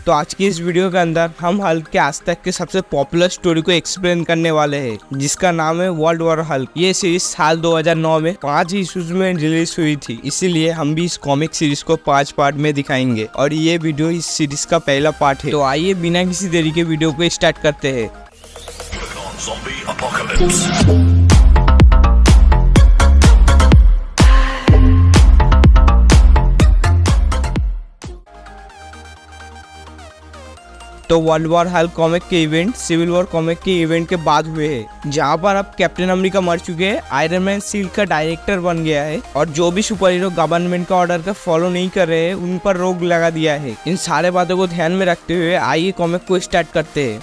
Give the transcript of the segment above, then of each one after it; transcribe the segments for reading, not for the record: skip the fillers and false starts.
तो आज की इस वीडियो के अंदर हम हल्क के आज तक के सबसे पॉपुलर स्टोरी को एक्सप्लेन करने वाले हैं, जिसका नाम है वर्ल्ड वॉर हल्क। ये सीरीज साल 2009 में 5 इश्यूज में रिलीज हुई थी, इसीलिए हम भी इस कॉमिक सीरीज को 5 पार्ट में दिखाएंगे और ये वीडियो इस सीरीज का पहला पार्ट है। तो आइए बिना किसी देरी के वीडियो को स्टार्ट करते हैं। तो वर्ल्ड वॉर हल्क कॉमिक के इवेंट सिविल वॉर कॉमिक के इवेंट के बाद हुए हैं, जहां पर अब कैप्टन अमेरिका मर चुके हैं, आयरन मैन शील्ड का डायरेक्टर बन गया है और जो भी सुपर हीरो गवर्नमेंट का ऑर्डर का फॉलो नहीं कर रहे हैं उन पर रोक लगा दिया है। इन सारे बातों को ध्यान में रखते हुए आइए कॉमिक को स्टार्ट करते हैं।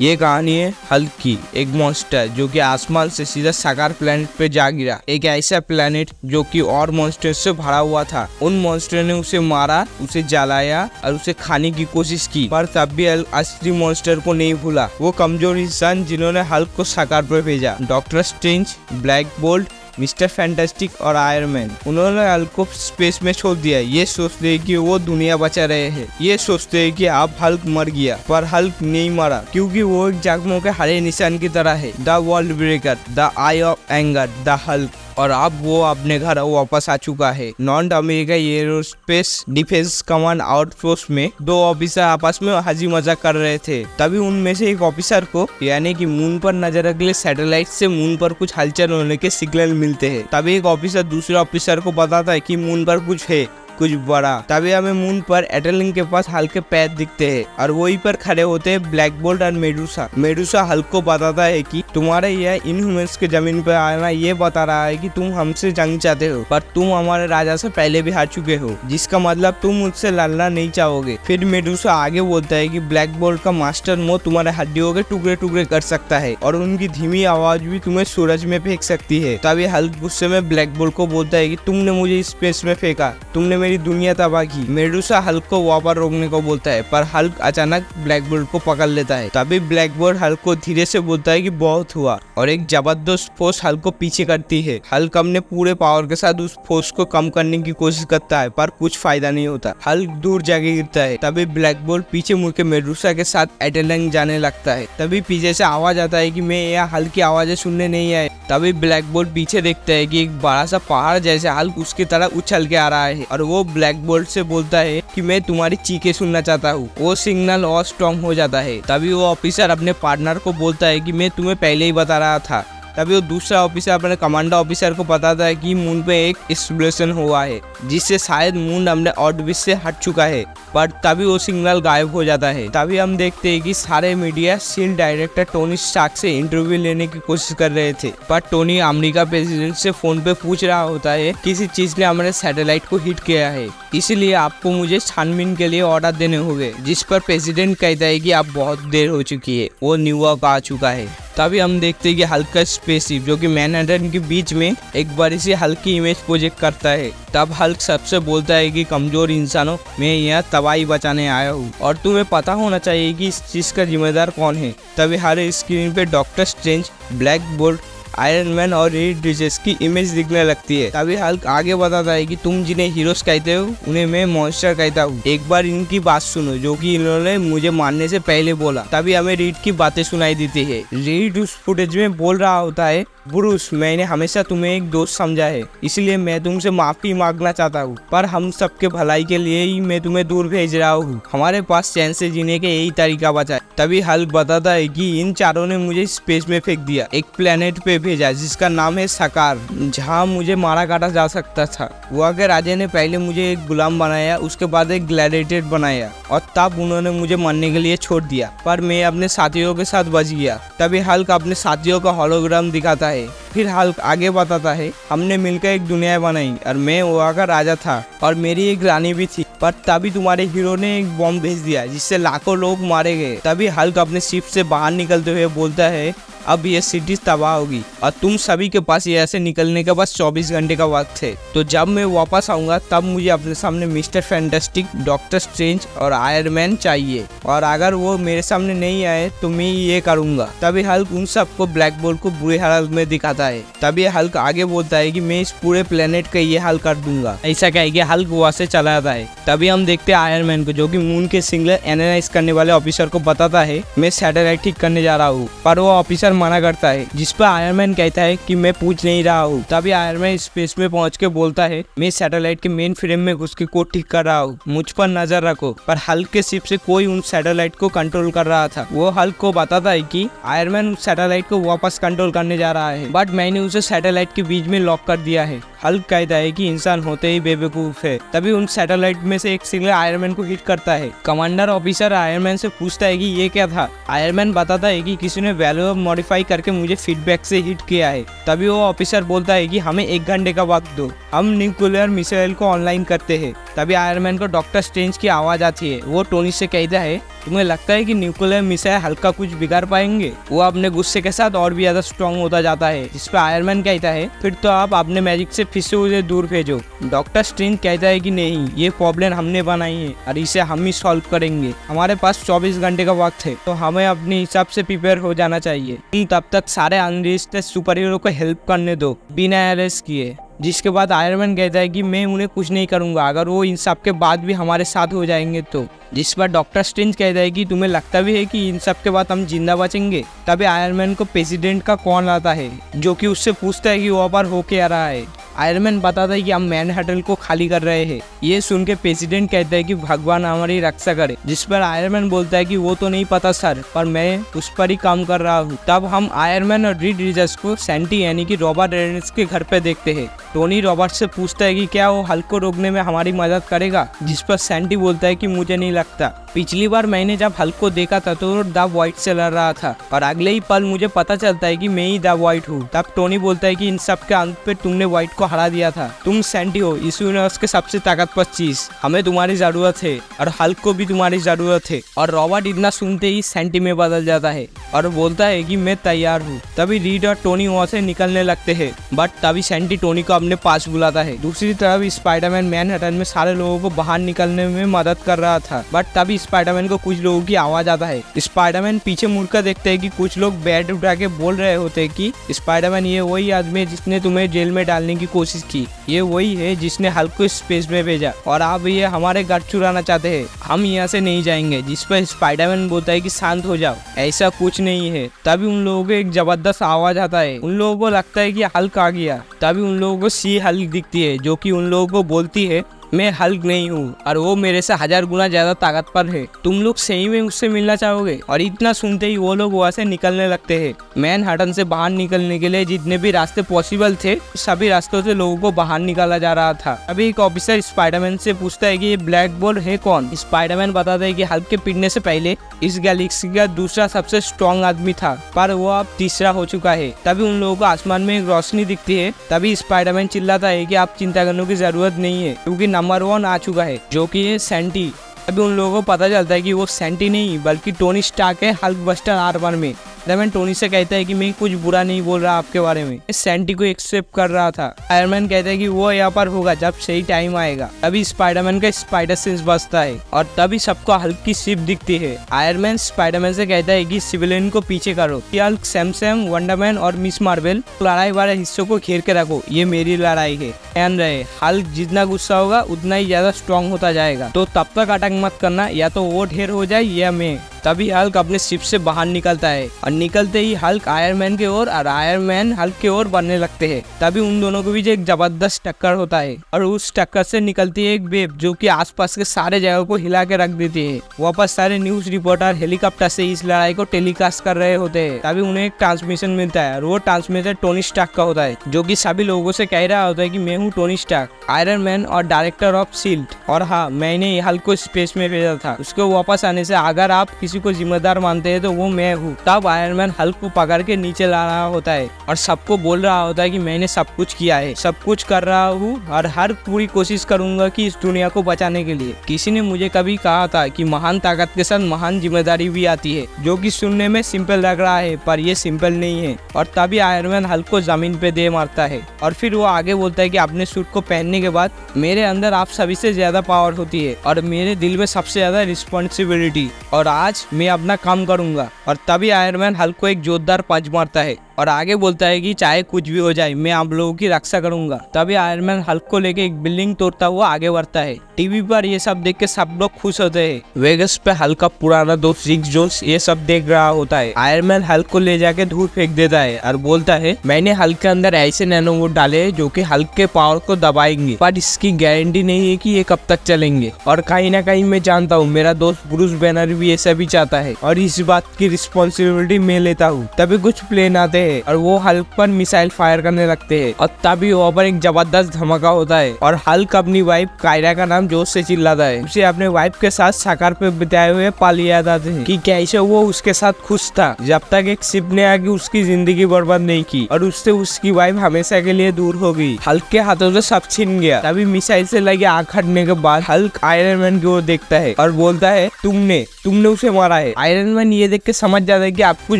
ये कहानी है हल्क की, एक मॉन्स्टर जो कि आसमान से सीधा साकार प्लेनेट पे जा गिरा। एक ऐसा प्लेनेट जो कि और मॉन्स्टर से भरा हुआ था। उन मॉन्स्टर ने उसे मारा, उसे जलाया और उसे खाने की कोशिश की, पर तब भी हल्क असली मॉन्स्टर को नहीं भूला। वो कमजोर इंसान जिन्होंने हल्क को साकार पे भेजा, doctor strange, black bolt, mister fantastic और आयरन मैन, उन्होंने हल्क को स्पेस में छोड़ दिया। ये सोचते हैं कि वो दुनिया बचा रहे हैं, ये सोचते हैं कि अब हल्क मर गया, पर हल्क नहीं मरा, क्योंकि वो एक जागमों के हरे निशान की तरह है। The world breaker, the I of anger, the Hulk. और अब वो अपने घर वापस आ चुका है। North America aerospace defence command outpost में 2 ऑफिसर आपस में हंसी मजाक कर रहे थे। तभी उनमें से एक ऑफिसर को यानी कि मून पर नजर रखने सैटेलाइट से मून पर कुछ हलचल होने के सिग्नल मिलते हैं। तभी एक ऑफिसर दूसरे ऑफिसर को बताता है कि मून पर कुछ है, कुछ बड़ा। तभी हमें मून पर एटलिंग के पास हल्क के पैर दिखते हैं और वहीं पर खड़े होते हैं ब्लैक बोल्ट और मेडुसा। मेडुसा हल्क को बताता है कि तुम्हारे यह इनह्यूमन्स के जमीन पर आना ये बता रहा है कि तुम हमसे जंग चाहते हो, पर तुम हमारे राजा से पहले भी हार चुके हो, जिसका मतलब तुम मुझसे लड़ना नहीं चाहोगे। फिर मेडुसा आगे बोलता है कि ब्लैक बोल्ट का मास्टर मोह तुम्हारे हड्डियों के टुकड़े टुकड़े कर सकता है और उनकी धीमी आवाज भी तुम्हें सूरज में फेंक सकती है। तभी हल्क गुस्से में ब्लैक बोल्ट को बोलता है कि तुमने मुझे स्पेस में फेंका, तुमने मेरी दुनिया तबाह की। मेडुसा हल्क को वहां पर रोकने को बोलता है, पर हल्क अचानक ब्लैक बोल्ट को पकड़ लेता है। तभी ब्लैक बोल्ट हल्क को धीरे से बोलता है कि बहुत हुआ और एक जबरदस्त फोर्स हल्क को पीछे करती है। हल्क अपने पूरे पावर के साथ उस फोर्स को कम करने की कोशिश करता है, पर कुछ फायदा नहीं होता। हल्क दूर जाके गिरता है। तभी ब्लैक बोल्ट पीछे मुड़ के मेडुसा के साथ एटलिंग जाने लगता है। तभी पीछे से आवाज आता है कि मैं यहाँ हल्क की आवाजें सुनने नहीं आए। तभी ब्लैक बोल्ट पीछे देखता है कि एक बड़ा सा पहाड़ जैसे हल्क उसकी तरह उछल के आ रहा है और वो ब्लैक बोल्ट से बोलता है कि मैं तुम्हारी चीखें सुनना चाहता हूँ। वो सिग्नल और स्ट्रॉन्ग हो जाता है। तभी वो ऑफिसर अपने पार्टनर को बोलता है कि मैं तुम्हें पहले ही बता रहा था। तभी वो दूसरा ऑफिसर अपने कमांडर ऑफिसर को बताता है कि मून पे एक एक्सप्लोजन हुआ है, जिससे शायद मून अपने ऑर्बिट से हट चुका है, पर तभी वो सिग्नल गायब हो जाता है। तभी हम देखते हैं कि सारे media SHIELD director Tony Stark से इंटरव्यू लेने की कोशिश कर रहे थे, पर टोनी अमेरिका प्रेसिडेंट से फोन पे पूछ रहा होता है किसी चीज ने हमारे सैटेलाइट को हिट किया है, इसीलिए आपको मुझे छानबीन के लिए ऑर्डर देने होंगे। जिस पर प्रेसिडेंट कहता है कि आप बहुत देर हो चुकी है, वो न्यूयॉर्क आ चुका है। तभी हम देखते हैं कि हल्क का स्पेसशिप जो कि मैनहट्टन के बीच में एक बड़ी सी हल्क की इमेज प्रोजेक्ट करता है। तब हल्क सबसे बोलता है कि कमजोर इंसानों, मैं यहाँ तबाही बचाने आया हूँ और तुम्हें पता होना चाहिए कि इस चीज का जिम्मेदार कौन है। तभी हर स्क्रीन पे doctor strange, black bolt, iron man और रीड रिचर्ड्स की इमेज दिखने लगती है। तभी हल्क आगे बताता है कि तुम जिन्हें हीरोज कहते हो उन्हें मैं मॉन्स्टर कहता हूँ। एक बार इनकी बात सुनो जो कि इन्होंने मुझे मारने से पहले बोला। तभी हमें रीड की बातें सुनाई देती है। रीड उस फुटेज में बोल रहा होता है, ब्रूस, मैंने हमेशा तुम्हें एक दोस्त समझा है, इसलिए मैं तुमसे माफी मांगना चाहता हूँ, पर हम सबके भलाई के लिए ही मैं तुम्हें दूर भेज रहा हूँ। हमारे पास चैन से जीने के यही तरीका बचा है। तभी हल्क बताता है कि इन चारों ने मुझे स्पेस में फेंक दिया, एक प्लेनेट पे भेजा जिसका नाम है साकार, जहाँ मुझे मारा काटा जा सकता था। वहाँ के राजा ने पहले मुझे एक गुलाम बनाया, उसके बाद एक ग्लैडिएटर बनाया और तब उन्होंने मुझे मरने के लिए छोड़ दिया, पर मैं अपने साथियों के साथ बच गया। तभी हल्क अपने साथियों का होलोग्राम दिखाता है। फिर हल्क आगे बताता है, हमने मिलकर एक दुनिया बनाई और मैं वहाँ का राजा था और मेरी एक रानी भी थी, पर तभी तुम्हारे हीरो ने एक बॉम्ब भेज दिया जिससे लाखों लोग मारे गए। तभी हल्क अपने शिप से बाहर निकलते हुए बोलता है अब ये सिटी तबाह होगी और तुम सभी के पास यहाँ से निकलने का बस 24 घंटे का वक्त है। तो जब मैं वापस आऊंगा तब मुझे अपने सामने मिस्टर फैंटास्टिक, डॉक्टर स्ट्रेंज और आयरन मैन चाहिए, और अगर वो मेरे सामने नहीं आए तो मैं ये करूंगा। तभी हल्क उन सबको ब्लैक बोल्ट को बुरे हालत में दिखाता है। तभी हल्क आगे बोलता है कि मैं इस पूरे प्लेनेट का ये हल कर दूंगा। ऐसा कह के हल्क वहाँ से चला जाता है। तभी हम देखते हैं आयरन मैन को, जो कि मून के सिग्नल एनालाइज करने वाले ऑफिसर को बताता है मैं सैटेलाइट ठीक करने जा रहा हूँ, पर वो ऑफिसर मना करता है, जिस पर आयरन मैन कहता है कि मैं पूछ नहीं रहा हूँ। तभी आयरन मैन स्पेस में पहुंच के बोलता है मैं सैटेलाइट के मेन फ्रेम में घुस के कोड ठीक कर रहा हूँ, मुझ पर नजर रखो। पर हल्क के शिप से कोई उन सैटेलाइट को कंट्रोल कर रहा था। वो हल्क को बताता है कि आयरन मैन उस सैटेलाइट को वापस कंट्रोल करने जा रहा है, बट मैंने उसे सैटेलाइट के बीच में लॉक कर दिया है। हल्क कहता है कि इंसान होते ही बेवकूफ है। तभी उन सैटेलाइट में से एक सिग्नल आयरन मैन को हिट करता है। कमांडर ऑफिसर आयरन मैन से पूछता है कि ये क्या था। आयरन मैन बताता है कि किसी ने वैल्यू मॉडिफाई करके मुझे फीडबैक से हिट किया है। तभी वो ऑफिसर बोलता है कि हमें 1 घंटे का वक्त दो, हम न्यूक्लियर मिसाइल को ऑनलाइन करते हैं। तभी आयरन मैन को डॉक्टर स्ट्रेंज की आवाज आती है। वो टोनी से कहता है तुम्हें लगता है कि न्यूक्लियर मिसाइल हल्का कुछ बिगाड़ पाएंगे। वो अपने गुस्से के साथ और भी ज्यादा स्ट्रांग होता जाता है, जिस पर आयरन मैन कहता है फिर तो आप अपने मैजिक से फिर से उसे दूर भेजो। डॉक्टर स्ट्रेंज कहता है कि नहीं, ये प्रॉब्लम हमने बनाई है और इसे हम ही सॉल्व करेंगे। हमारे पास 24 घंटे का वक्त है, तो हमें अपने हिसाब से प्रिपेयर हो जाना चाहिए। तब तक सारे अनलिस्टेड सुपर हीरो को हेल्प करने दो बिना अरेस्ट किए। जिसके बाद आयरन मैन कहता है कि मैं उन्हें कुछ नहीं करूंगा अगर वो इन सब के बाद भी हमारे साथ हो जाएंगे तो। जिस पर डॉक्टर स्ट्रेंज कहता है कि तुम्हें लगता भी है कि इन सब के बाद हम जिंदा बचेंगे। तभी आयरन मैन को प्रेसिडेंट का कॉल आता है, जो कि उससे पूछता है कि वो पर हो क्या रहा है। आयरन मैन बताता है कि हम मैनहट्टन को खाली कर रहे हैं। ये सुन के प्रेसिडेंट कहता है कि भगवान हमारी रक्षा करे। जिस पर आयरन मैन बोलता है कि वो तो नहीं पता सर, पर मैं उस पर ही काम कर रहा हूँ। तब हम आयरन मैन और रीड रिचर्ड्स को सैंटी यानी कि रॉबर्ट रेनॉल्ड्स के घर पे देखते हैं। टोनी रॉबर्ट से पूछता है कि क्या वो हल्क को रोकने में हमारी मदद करेगा, जिस पर सैंटी बोलता है कि मुझे नहीं लगता। पिछली बार मैंने जब हल्क को देखा था तो द वाइट से लड़ रहा था, और अगले ही पल मुझे पता चलता है कि मैं ही द वाइट हूँ। तब टोनी बोलता है कि इन सब के अंत पे तुमने वाइट को हरा दिया था। तुम सैंटी हो इस यूनिवर्स के सबसे ताकतवर चीज, हमें तुम्हारी जरूरत है और हल्क को भी तुम्हारी जरूरत है। और रॉबर्ट इतना सुनते ही सैंटी में बदल जाता है और बोलता है कि मैं तैयार हूँ। तभी रीड और टोनी वहाँ से निकलने लगते हैं, बट तभी सैंटी टोनी को अपने पास बुलाता है। दूसरी तरफ स्पाइडरमैन मैनहट्टन में सारे लोगों को बाहर निकलने में मदद कर रहा था, बट तभी स्पाइडरमैन को कुछ लोगों की आवाज आता है। स्पाइडरमैन पीछे मुड़कर देखते है कि कुछ लोग बैट उठा के बोल रहे होते हैं कि स्पाइडरमैन ये वही आदमी है जिसने तुम्हें जेल में डालने की कोशिश की, ये वही है जिसने हल्क को स्पेस में भेजा और आप ये हमारे घर चुराना चाहते हैं, हम यहाँ से नहीं जाएंगे। जिस पर स्पाइडरमैन बोलता है कि शांत हो जाओ, ऐसा कुछ नहीं है। तभी उन लोगों को एक जबरदस्त आवाज आता है। उन लोगों को लगता है कि हल्क आ गया। तभी उन लोगों को सी हल्क दिखती है, जो कि उन लोगों को बोलती है मैं हल्क नहीं हूँ और वो मेरे से 1000 गुना ज्यादा ताकतवर है, तुम लोग सही में उससे मिलना चाहोगे। और इतना सुनते ही वो लोग वहाँ से निकलने लगते हैं। मैनहट्टन से बाहर निकलने के लिए जितने भी रास्ते पॉसिबल थे सभी रास्तों से लोगों को बाहर निकाला जा रहा था। अभी एक ऑफिसर स्पाइडरमैन से पूछता है कि ये ब्लैक बोल्ट है कौन। स्पाइडरमैन बताता है कि हल्क के पिटने से पहले इस गैलेक्सी का दूसरा सबसे स्ट्रॉन्ग आदमी था, पर वो अब तीसरा हो चुका है। तभी उन लोगों को आसमान में एक रोशनी दिखती है। तभी स्पाइडरमैन चिल्लाता है कि आप चिंता करने की जरूरत नहीं है, क्योंकि नंबर 1 आ चुका है, जो कि है सैंटी। अभी उन लोगों को पता चलता है कि वो सैंटी नहीं बल्कि टोनी स्टार्क है हल्क बस्टर R1 में। आयरन टोनी से कहता है कि मैं कुछ बुरा नहीं बोल रहा आपके बारे में, सैंटी को एक्सेप्ट कर रहा था। आयरन मैन कहता है कि वो यहाँ पर होगा जब सही टाइम आएगा। तभी स्पाइडरमैन का स्पाइडर सेंस बजता है और तभी सबको हल्क की शिप दिखती है। आयरन मैन स्पाइडरमैन से कहता है कि सिविलियन को पीछे करो, हल्क, सैम, वंडरमैन और मिस मार्वल लड़ाई वाले हिस्सों को घेर के रखो, ये मेरी लड़ाई है। ध्यान रहे, हल्क जितना गुस्सा होगा उतना ही ज्यादा स्ट्रॉन्ग होता जाएगा, तो तब तक अटैक मत करना, या तो वो ढेर हो जाए या मैं। तभी हल्क अपने शिप से बाहर निकलता है और निकलते ही हल्क आयरन मैन के ओर और आयरन मैन हल्क के ओर बढ़ने लगते हैं। तभी उन दोनों के बीच एक जबरदस्त टक्कर होता है और उस टक्कर से निकलती है एक वेव, जो कि आसपास के सारे जगह को हिला के रख देती है। वापस सारे न्यूज रिपोर्टर हेलीकॉप्टर से इस लड़ाई को टेलीकास्ट कर रहे होते हैं। तभी उन्हें एक ट्रांसमिशन मिलता है और वो ट्रांसमिशन टोनी स्टार्क का होता है, जो कि सभी लोगों से कह रहा होता है कि मैं हूँ टोनी स्टार्क, आयरन मैन और डायरेक्टर ऑफ शील्ड, और हाँ, मैंने हल्क को स्पेस में भेजा था। उसको वापस आने से अगर आप किसी किसी को जिम्मेदार मानते हैं तो वो मैं हूँ। तब आयरन मैन हल्क को पकड़ के नीचे ला रहा होता है और सबको बोल रहा होता है कि मैंने सब कुछ किया है, सब कुछ कर रहा हूँ और हर पूरी कोशिश करूंगा कि इस दुनिया को बचाने के लिए। किसी ने मुझे कभी कहा था कि महान ताकत के साथ महान जिम्मेदारी भी आती है, जो कि सुनने में सिंपल लग रहा है पर ये सिंपल नहीं है। और तभी आयरन मैन हल्क को जमीन पे दे मारता है और फिर वो आगे बोलता है कि अपने सूट को पहनने के बाद मेरे अंदर आप सभी से ज्यादा पावर होती है और मेरे दिल में सबसे ज्यादा रिस्पॉन्सिबिलिटी, और आज मैं अपना काम करूंगा। और तभी आयरन मैन हल्क को एक जोरदार पंच मारता है और आगे बोलता है कि चाहे कुछ भी हो जाए मैं आप लोगों की रक्षा करूंगा। तभी आयरन मैन हल्क को लेके एक बिल्डिंग तोड़ता हुआ आगे बढ़ता है। टीवी पर ये सब देख के सब लोग खुश होते हैं। वेगस पे हल्क का पुराना दोस्त रिक जोन्स ये सब देख रहा होता है। आयरन मैन हल्क को ले जाके दूर फेंक देता है और बोलता है मैंने हल्क के अंदर ऐसे नैनोबोट डाले हैं जो कि हल्क के पावर को दबाएंगे, पर इसकी गारंटी नहीं है कि ये कब तक चलेंगे। और कहीं ना कहीं मैं जानता हूँ मेरा दोस्त ब्रूस बैनर भी ऐसा भी चाहता है और इस बात की रिस्पॉन्सिबिलिटी मैं लेता हूँ। तभी कुछ प्लेन आते हैं और वो हल्क पर मिसाइल फायर करने लगते हैं और तभी वहाँ पर एक जबरदस्त धमाका होता है और हल्क अपनी वाइफ कायरा का नाम जोश से चिल्लाता है। उसे अपने वाइफ के साथ साकार पे बिताए हुए पल याद आते हैं कि कैसे वो उसके साथ खुश था जब तक एक शिप ने आके उसकी जिंदगी बर्बाद नहीं की और उससे उसकी वाइफ हमेशा के लिए दूर हो गई। हल्क के हाथों से सब छिन गया। तभी मिसाइल से लगे आग हटने के बाद हल्क आयरन मैन की ओर देखता है और बोलता है तुमने उसे मारा है। आयरन मैन ये देख के समझ जाता है कि अब कुछ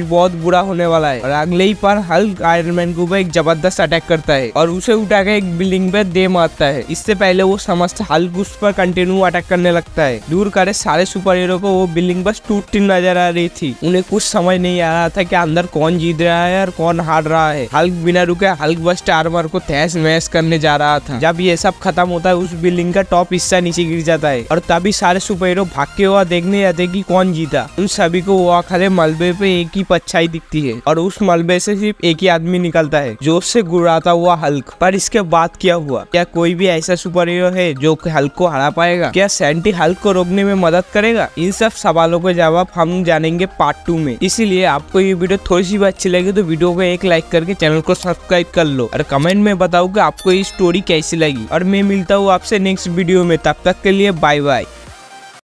बहुत बुरा होने वाला है और अगले ही पर हल्क आयरन मैन के ऊपर एक जबरदस्त अटैक करता है और उसे उठाकर एक बिल्डिंग पे दे मारता है। इससे पहले वो समझता हल्क उस पर कंटिन्यू अटैक करने लगता है। दूर करे सारे सुपर हीरो को वो बिल्डिंग बस टूटती नजर आ रही थी। उन्हें कुछ समझ नहीं आ रहा था कि अंदर कौन जीत रहा है और कौन हार रहा है। हल्क बिना रुके हल्क बस्ट आर्मर को तहस नहस करने जा रहा था। जब ये सब खत्म होता है उस बिल्डिंग का टॉप हिस्सा नीचे गिर जाता है और तभी सारे सुपर हीरो भाग के हुआ देखने जाते कि कौन जीता। उन सभी को वो खड़े मलबे पे एक ही परछाई दिखती है और उस मलबे से सिर्फ एक ही आदमी निकलता है, जोश से गुर्राता हुआ हल्क। पर इसके बाद क्या हुआ? क्या कोई भी ऐसा सुपर हीरो है जो हल्क को हरा पाएगा? क्या सैंटी हल्क को रोकने में मदद करेगा? इन सब सवालों के जवाब हम जानेंगे पार्ट 2 में। इसीलिए आपको ये वीडियो थोड़ी सी भी अच्छी लगी तो वीडियो को एक लाइक करके चैनल को सब्सक्राइब कर लो और कमेंट में बताओ कि आपको ये स्टोरी कैसी लगी। और मैं मिलता हूँ आपसे नेक्स्ट वीडियो में, तब तक के लिए बाय बाय।